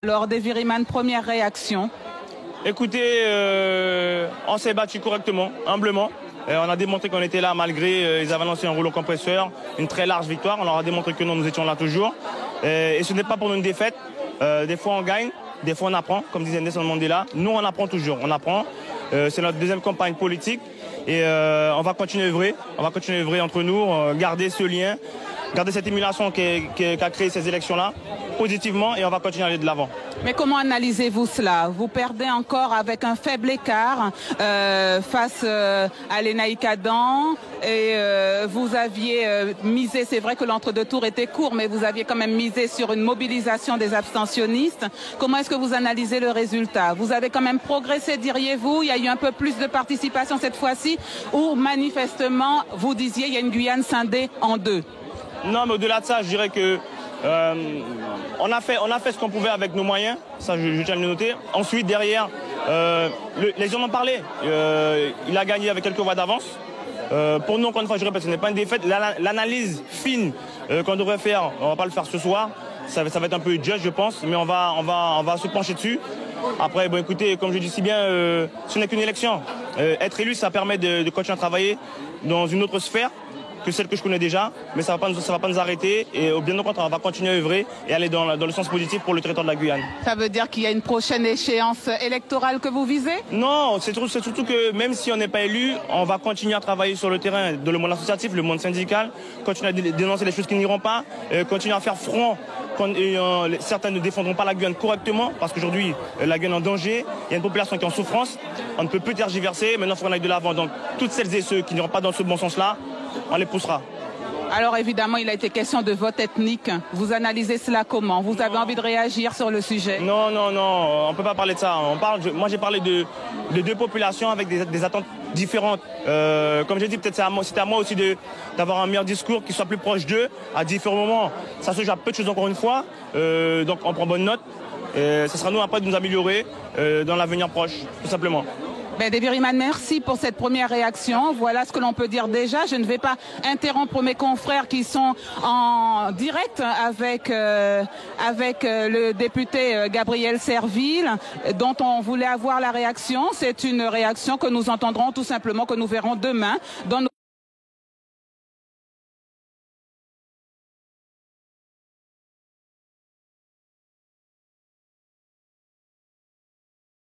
Alors, Deviriman, première réaction? Écoutez, on s'est battu correctement, humblement. On a démontré qu'on était là malgré ils avaient lancé un rouleau compresseur, une très large victoire. On leur a démontré que nous étions là toujours. Et ce n'est pas pour nous une défaite. Des fois on gagne, des fois on apprend, comme disait Nelson Mandela. Nous on apprend toujours, on apprend. C'est notre deuxième campagne politique et on va continuer à œuvrer. On va continuer à œuvrer entre nous, garder ce lien, garder cette émulation qu'a créé ces élections-là positivement et on va continuer à aller de l'avant. Mais comment analysez-vous cela? Vous perdez encore avec un faible écart face à l'Enaï Kadan et vous aviez misé, c'est vrai que l'entre-deux tours était court, mais vous aviez quand même misé sur une mobilisation des abstentionnistes. Comment est-ce que vous analysez le résultat? Vous avez quand même progressé, diriez-vous? Il y a eu un peu plus de participation cette fois-ci ou manifestement, vous disiez, il y a une Guyane scindée en deux? Non, mais au-delà de ça, je dirais que on a fait ce qu'on pouvait avec nos moyens, ça je tiens à le noter. Ensuite, derrière, les gens m'ont parlé. Il a gagné avec quelques voix d'avance. Pour nous, encore une fois, je répète, ce n'est pas une défaite. L'analyse fine qu'on devrait faire, on ne va pas le faire ce soir. Ça va être un peu juste, je pense, mais on va se pencher dessus. Après, bon, écoutez, comme je dis si bien, ce n'est qu'une élection. Être élu, ça permet de continuer à travailler dans une autre sphère que celle que je connais déjà, mais ça va pas nous arrêter et bien au contraire, on va continuer à œuvrer et aller dans le sens positif pour le territoire de la Guyane. Ça veut dire qu'il y a une prochaine échéance électorale que vous visez? Non, c'est surtout que même si on n'est pas élu, on va continuer à travailler sur le terrain, dans le monde associatif, le monde syndical, continuer à dénoncer les choses qui n'iront pas, continuer à faire front. Certains ne défendront pas la Guyane correctement parce qu'aujourd'hui, la Guyane est en danger, il y a une population qui est en souffrance, on ne peut plus tergiverser, maintenant il faut qu'on aille de l'avant. Donc toutes celles et ceux qui n'iront pas dans ce bon sens-là, on les poussera. Alors évidemment, il a été question de vote ethnique. Vous analysez cela comment? Vous avez envie de réagir sur le sujet? Non, on ne peut pas parler de ça. Moi, j'ai parlé de deux populations avec des attentes différentes. Comme j'ai dit, peut-être c'était à moi aussi d'avoir un meilleur discours qui soit plus proche d'eux à différents moments. Ça se joue à peu de choses encore une fois. Donc on prend bonne note. Ce sera nous après de nous améliorer dans l'avenir proche, tout simplement. Ben, Deviriman, merci pour cette première réaction. Voilà ce que l'on peut dire déjà. Je ne vais pas interrompre mes confrères qui sont en direct avec le député Gabriel Serville, dont on voulait avoir la réaction. C'est une réaction que nous entendrons tout simplement, que nous verrons demain dans nos